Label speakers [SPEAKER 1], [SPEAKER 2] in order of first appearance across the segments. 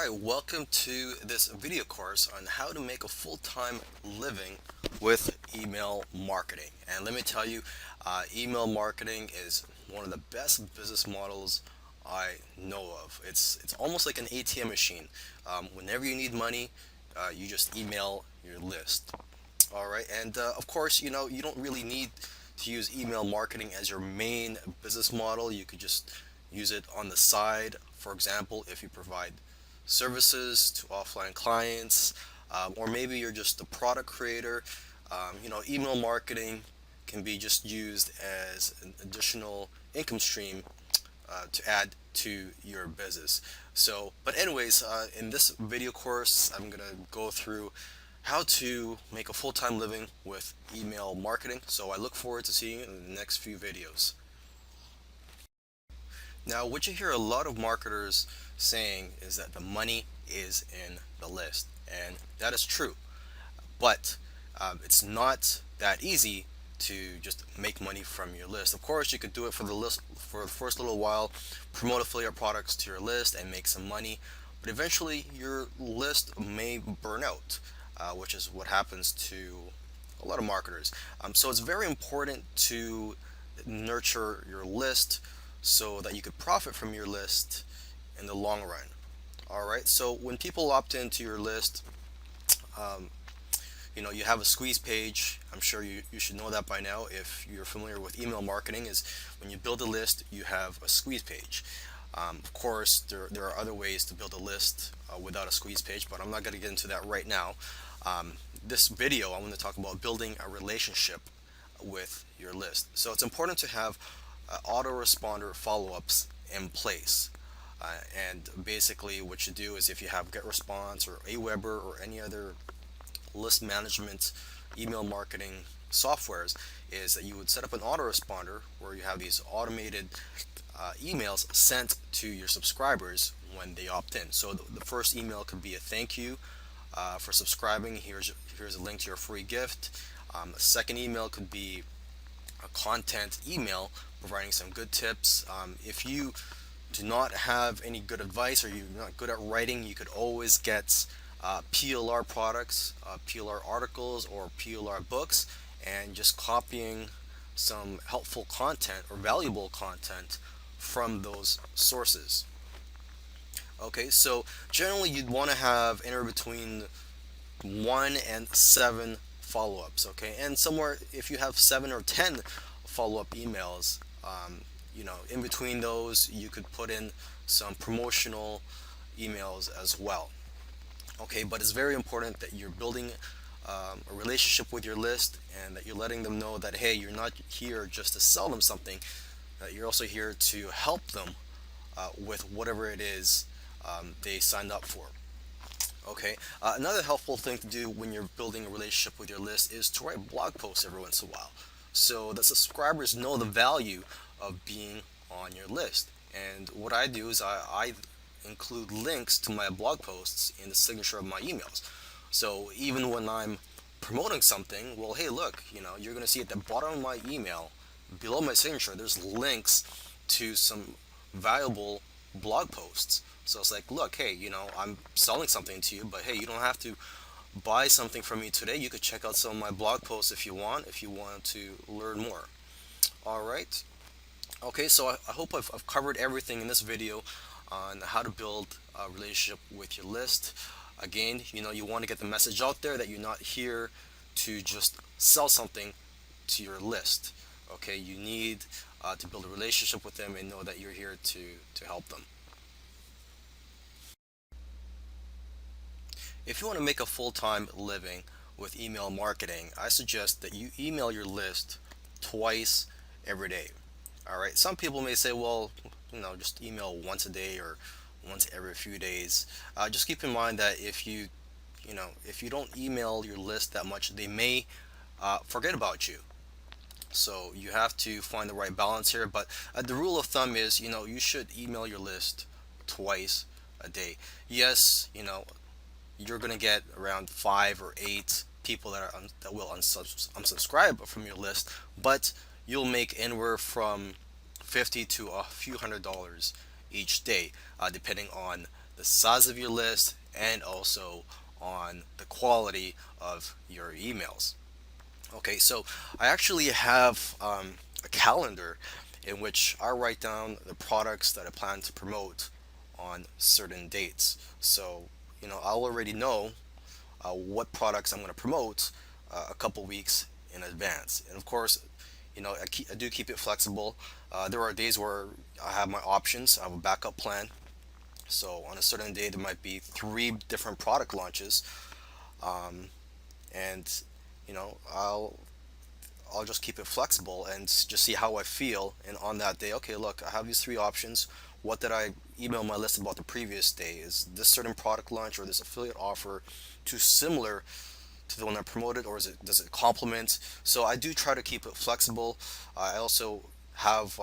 [SPEAKER 1] Alright, welcome to this video course on how to make a full-time living with email marketing. And let me tell you, email marketing is one of the best business models I know of. It's almost like an ATM machine. Whenever you need money, you just email your list. Alright, and of course, you don't really need to use email marketing as your main business model. You could just use it on the side. For example, if you provide services to offline clients, or maybe you're just a product creator. Email marketing can be just used as an additional income stream to add to your business. But anyways, in this video course, I'm gonna go through how to make a full-time living with email marketing. So I look forward to seeing you in the next few videos. Now, what you hear a lot of marketers saying is that the money is in the list, and that is true. But it's not that easy to just make money from your list. Of course, you could do it for the list for the first little while, promote affiliate products to your list and make some money, but eventually your list may burn out, which is what happens to a lot of marketers. So it's very important to nurture your list so that you could profit from your list in the long run. All right, so when people opt into your list, um, you have a squeeze page. I'm sure you should know that by now if you're familiar with email marketing. Is when you build a list, you have a squeeze page. Of course, there are other ways to build a list without a squeeze page, but I'm not going to get into that right now. This video, I want to talk about building a relationship with your list. So it's important to have autoresponder follow-ups in place. And basically what you do is if you have GetResponse or Aweber or any other list management email marketing softwares, is that you would set up an autoresponder where you have these automated emails sent to your subscribers when they opt in. So the first email could be a thank you for subscribing. Here's a link to your free gift. A second email could be a content email providing some good tips. If you do not have any good advice or you're not good at writing, you could always get PLR products, PLR articles, or PLR books, and just copying some helpful content or valuable content from those sources. Okay, so generally you'd want to have anywhere between 1 and 7 follow-ups. Okay, and somewhere if you have 7 or 10 follow-up emails, in between those you could put in some promotional emails as well. Okay, but it's very important that you're building a relationship with your list and that you're letting them know that, hey, you're not here just to sell them something, that you're also here to help them with whatever it is they signed up for. Okay, another helpful thing to do when you're building a relationship with your list is to write blog posts every once in a while so that subscribers know the value of being on your list. And what I do is I include links to my blog posts in the signature of my emails. So even when I'm promoting something, well, hey, look, you're going to see at the bottom of my email, below my signature, there's links to some valuable blog posts. So it's like, look, hey, I'm selling something to you, but hey, you don't have to buy something from me today. You could check out some of my blog posts if you want to learn more. All right. Okay, so I hope I've covered everything in this video on how to build a relationship with your list. Again, you want to get the message out there that you're not here to just sell something to your list. Okay, you need to build a relationship with them and know that you're here to help them. If you want to make a full-time living with email marketing, I suggest that you email your list twice every day. All right, some people may say, well, just email once a day or once every few days. Just keep in mind that if you don't email your list that much, they may forget about you. So you have to find the right balance here. But the rule of thumb is, you should email your list twice a day. Yes, you're gonna get around 5 or 8 people that will unsubscribe from your list, but you'll make anywhere from $50 to a few $100s each day, depending on the size of your list, and also on the quality of your emails. Okay, so I actually have a calendar in which I write down the products that I plan to promote on certain dates. So, I'll already know what products I'm going to promote a couple weeks in advance. And of course, I do keep it flexible. There are days where I have my options, I have a backup plan. So on a certain day, there might be three different product launches, and I'll just keep it flexible and just see how I feel. And on that day, okay, look, I have these three options. What did I email my list about the previous day? Is this certain product launch or this affiliate offer too similar to the one I promoted, or does it complement? So I do try to keep it flexible. I also have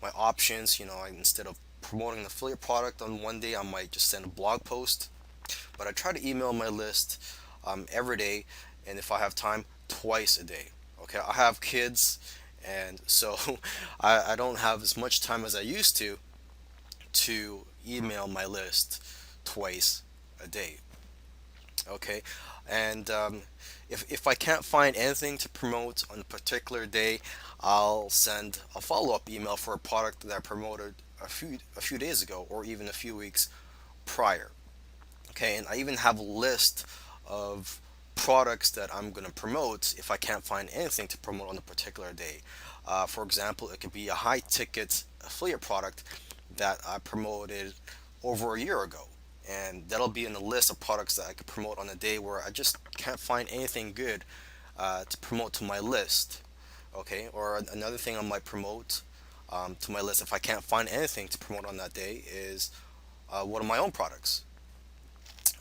[SPEAKER 1] my options. Instead of promoting an affiliate product on one day, I might just send a blog post. But I try to email my list every day, and if I have time, twice a day. Okay, I have kids, and so I don't have as much time as I used to email my list twice a day. Okay, and if I can't find anything to promote on a particular day, I'll send a follow-up email for a product that I promoted a few days ago, or even a few weeks prior. Okay, and I even have a list of products that I'm going to promote if I can't find anything to promote on a particular day. For example, it could be a high ticket affiliate product that I promoted over a year ago. And that'll be in the list of products that I could promote on a day where I just can't find anything good to promote to my list. Okay, or another thing I might promote to my list if I can't find anything to promote on that day is one of my own products.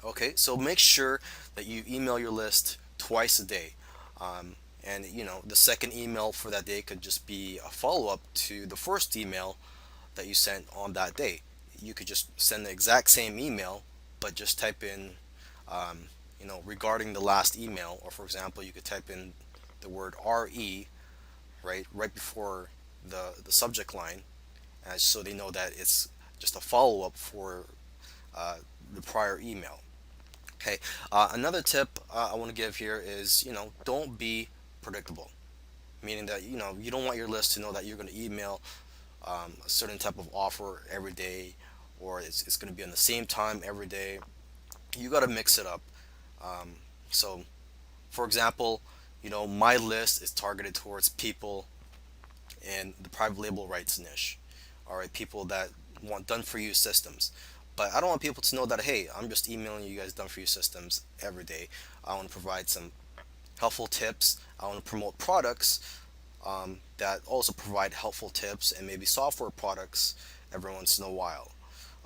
[SPEAKER 1] Okay, so make sure that you email your list twice a day. And the second email for that day could just be a follow up to the first email that you sent on that day. You could just send the exact same email, but just type in, regarding the last email, or for example, you could type in the word RE right before the subject line, so they know that it's just a follow up for uh, the prior email. Okay. Another tip I want to give here is, don't be predictable. Meaning that, you don't want your list to know that you're going to email a certain type of offer every day, or it's going to be on the same time every day. You got to mix it up. So, for example, my list is targeted towards people in the private label rights niche. All right, people that want done for you systems. But I don't want people to know that, hey, I'm just emailing you guys done for you systems every day. I want to provide some helpful tips. I want to promote products that also provide helpful tips, and maybe software products every once in a while.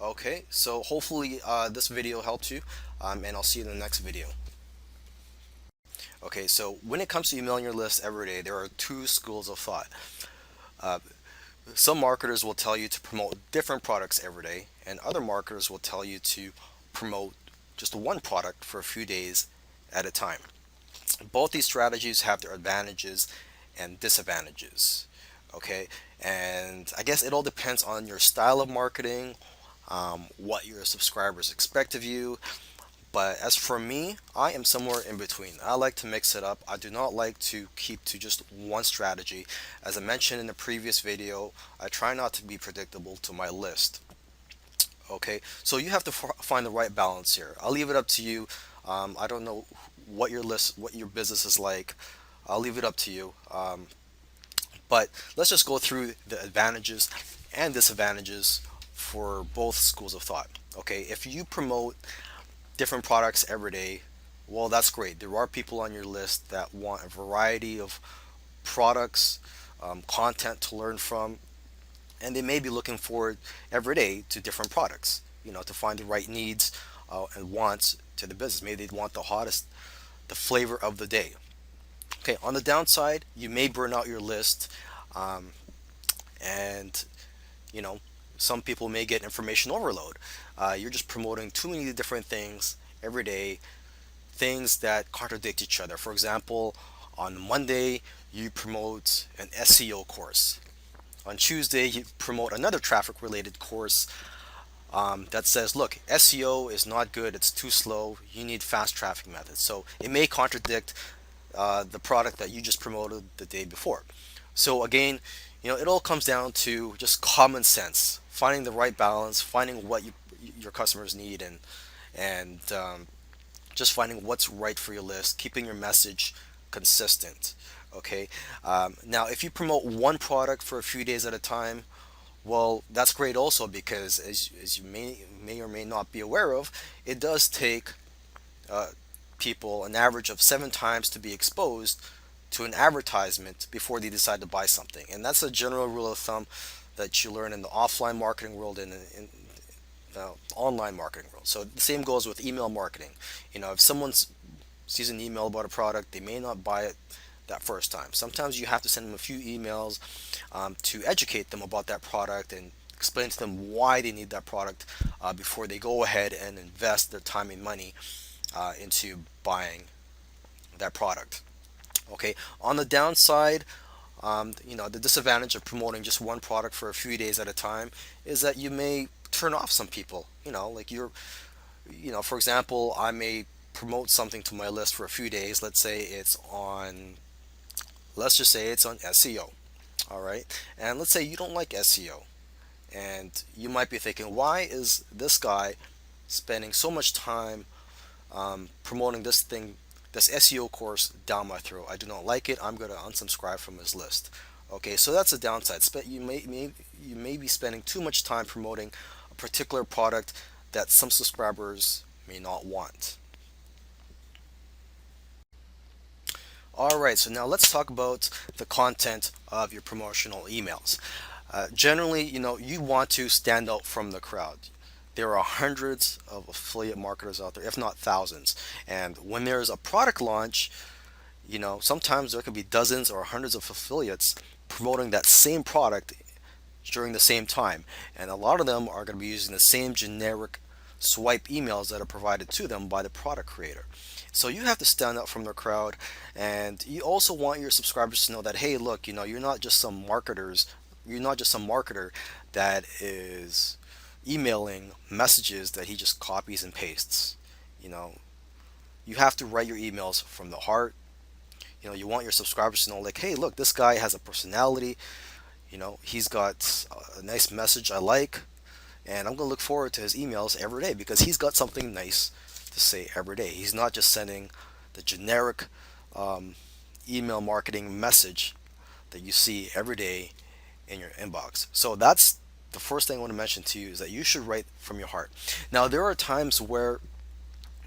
[SPEAKER 1] Okay, so hopefully this video helped you, and I'll see you in the next video. Okay, so when it comes to emailing your list every day, there are two schools of thought. Uh, some marketers will tell you to promote different products every day, and other marketers will tell you to promote just one product for a few days at a time. Both these strategies have their advantages and disadvantages. Okay, and I guess it all depends on your style of marketing, what your subscribers expect of you. But as for me, I am somewhere in between. I like to mix it up. I do not like to keep to just one strategy. As I mentioned in the previous video, I try not to be predictable to my list. Okay, so you have to find the right balance here. I'll leave it up to you. I don't know what your business is like. I'll leave it up to you. But let's just go through the advantages and disadvantages for both schools of thought. Okay, if you promote different products every day, well, that's great. There are people on your list that want a variety of products, content to learn from, and they may be looking forward every day to different products, to find the right needs and wants to the business. Maybe they want the flavor of the day. Okay, on the downside, you may burn out your list, um, and you know, some people may get information overload. You're just promoting too many different things every day, things that contradict each other. For example, on Monday, you promote an SEO course. On Tuesday, you promote another traffic related course. that says, look, SEO is not good, it's too slow, you need fast traffic methods. So it may contradict the product that you just promoted the day before. So again, it all comes down to just common sense, finding the right balance, finding what your customers need, and just finding what's right for your list, keeping your message consistent. Okay. Now, if you promote one product for a few days at a time, well, that's great also because as you may or may not be aware of, it does take uh, people an average of 7 times to be exposed to an advertisement before they decide to buy something. And that's a general rule of thumb that you learn in the offline marketing world and in the online marketing world. So the same goes with email marketing. If someone sees an email about a product, they may not buy it that first time. Sometimes you have to send them a few emails to educate them about that product and explain to them why they need that product before they go ahead and invest their time and money into buying that product. Okay. On the downside, the disadvantage of promoting just one product for a few days at a time is that you may turn off some people. Like for example, I may promote something to my list for a few days. Let's just say it's on SEO. All right. And let's say you don't like SEO. And you might be thinking, why is this guy spending so much time promoting this SEO course down my throat? I do not like it. I'm going to unsubscribe from his list. Okay, so that's a downside. You may be spending too much time promoting a particular product that some subscribers may not want. All right, so now let's talk about the content of your promotional emails. Generally, you want to stand out from the crowd. There are hundreds of affiliate marketers out there, if not thousands. And when there's a product launch, sometimes there could be dozens or hundreds of affiliates promoting that same product during the same time. And a lot of them are going to be using the same generic swipe emails that are provided to them by the product creator. So you have to stand out from the crowd, and you also want your subscribers to know that, hey, look, you're not just some marketer that is emailing messages that he just copies and pastes. You know, you have to write your emails from the heart. You want your subscribers to know, like, hey, look, this guy has a personality. He's got a nice message I like, and I'm going to look forward to his emails every day because he's got something nice to say every day. He's not just sending the generic email marketing message that you see every day in your inbox. So that's the first thing I want to mention to you, is that you should write from your heart. Now, there are times where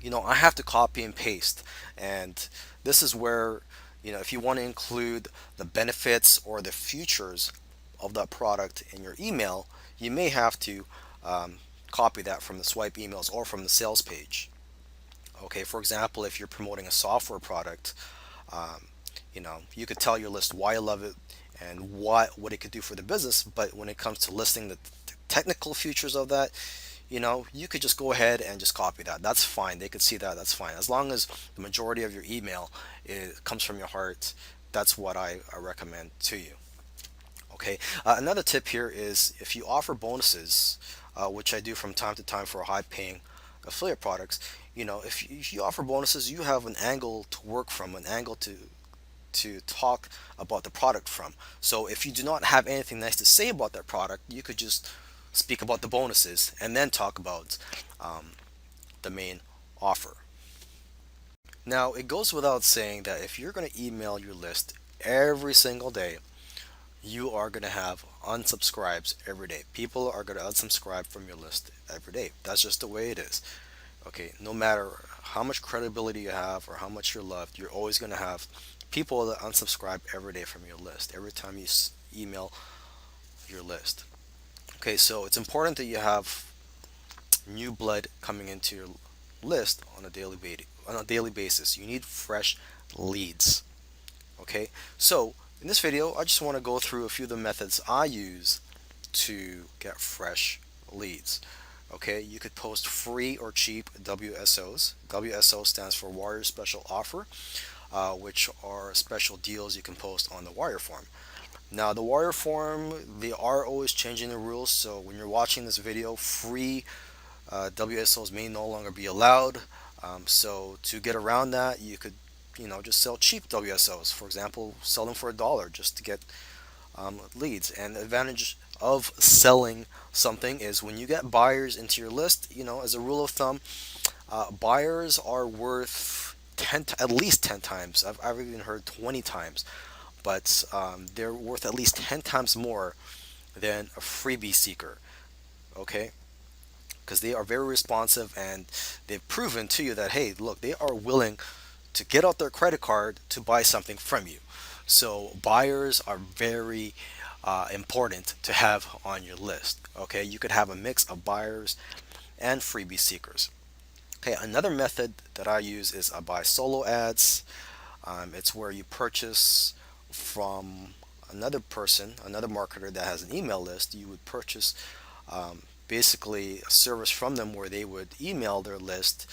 [SPEAKER 1] I have to copy and paste, and this is where if you want to include the benefits or the features of that product in your email, you may have to copy that from the swipe emails or from the sales page. Okay, for example, if you're promoting a software product, you could tell your list why you love it and what it could do for the business. But when it comes to listing the technical features of that, you could just go ahead and just copy that. That's fine. They could see that. That's fine. As long as the majority of your email comes from your heart, that's what I recommend to you. Okay. Another tip here is if you offer bonuses, which I do from time to time for high-paying affiliate products. If you offer bonuses, you have an angle to work from, an angle to talk about the product from. So if you do not have anything nice to say about that product, you could just speak about the bonuses and then talk about the main offer. Now, it goes without saying that if you're going to email your list every single day, you are going to have unsubscribes every day. People are going to unsubscribe from your list every day. That's just the way it is. Okay, no matter how much credibility you have or how much you're loved, you're always going to have people that unsubscribe every day from your list, every time you email your list. Okay, so it's important that you have new blood coming into your list on a daily basis. You need fresh leads. Okay, so in this video, I just want to go through a few of the methods I use to get fresh leads. Okay, you could post free or cheap WSOs. WSO stands for Warrior Special Offer, which are special deals you can post on the Wire form. Now, the Warrior Forum, they are always changing the rules. So when you're watching this video, free WSOs may no longer be allowed. So to get around that, you could, just sell cheap WSOs. For example, sell them for $1 just to get leads. And the advantage of selling something is when you get buyers into your list, as a rule of thumb, buyers are worth at least 10 times. I've even heard 20 times, but they're worth at least 10 times more than a freebie seeker. Okay, because they are very responsive and they've proven to you that, hey, look, they are willing to get out their credit card to buy something from you. So buyers are very important to have on your list. Okay, you could have a mix of buyers and freebie seekers. Okay, another method that I use is I buy solo ads. It's where you purchase from another person, another marketer that has an email list. You would purchase basically a service from them where they would email their list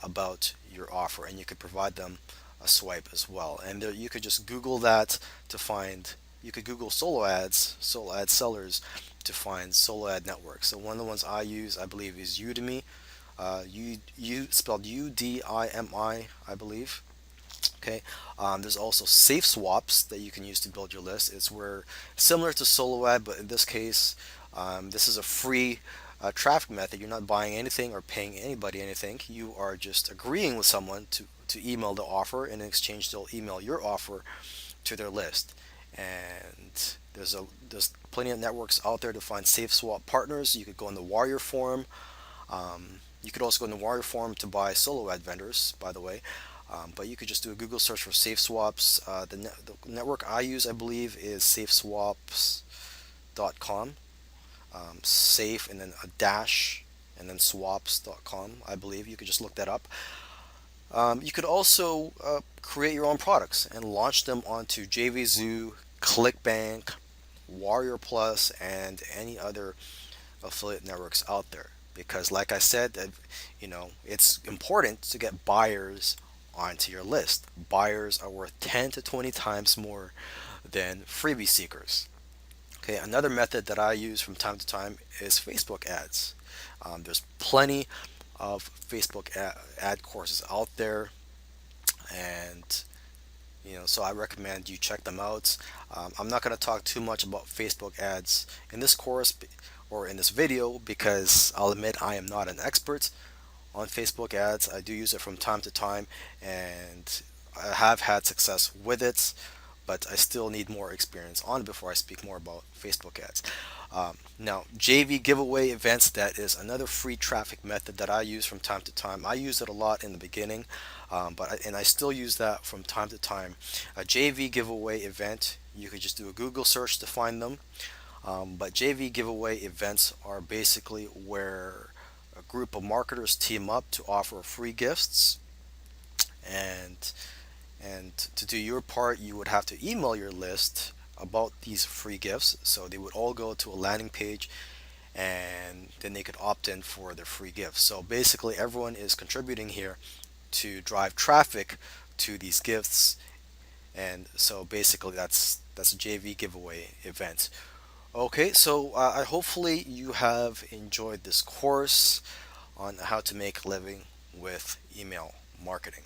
[SPEAKER 1] about your offer, and you could provide them a swipe as well. And there, you could just Google that to find. You could Google solo ad sellers to find solo ad networks. So one of the ones I use, I believe, is Udemy. You spelled Udimi, I believe. Okay. There's also Safe Swaps that you can use to build your list. It's where similar to solo ad, but in this case, this is a free traffic method. You're not buying anything or paying anybody anything. You are just agreeing with someone to email the offer, and in exchange, they'll email your offer to their list. And there's plenty of networks out there to find Safe Swap partners. You could go in the Warrior Forum. You could also go in the Warrior Forum to buy solo ad vendors, by the way. But you could just do a Google search for Safe Swaps. The network I use, I believe, is safeswaps.com. Safe and then a dash and then swaps.com, I believe. You could just look that up. You could also create your own products and launch them onto JVZoo, ClickBank, Warrior Plus, and any other affiliate networks out there. Because, like I said, it's important to get buyers onto your list. Buyers are worth 10 to 20 times more than freebie seekers. Okay, another method that I use from time to time is Facebook ads. There's plenty of Facebook ad courses out there, and so I recommend you check them out. I'm not going to talk too much about Facebook ads in this course or in this video because I'll admit I am not an expert on Facebook ads. I do use it from time to time, and I have had success with it, but I still need more experience on it before I speak more about Facebook ads. Now, JV giveaway events, that is another free traffic method that I use from time to time. I used it a lot in the beginning, and I still use that from time to time. A JV giveaway event, you could just do a Google search to find them. But JV giveaway events are basically where a group of marketers team up to offer free gifts, and to do your part, you would have to email your list about these free gifts. So they would all go to a landing page, and then they could opt in for their free gifts. So basically, everyone is contributing here to drive traffic to these gifts. And so basically, that's a JV giveaway event. Okay, so I hopefully you have enjoyed this course on how to make a living with email marketing.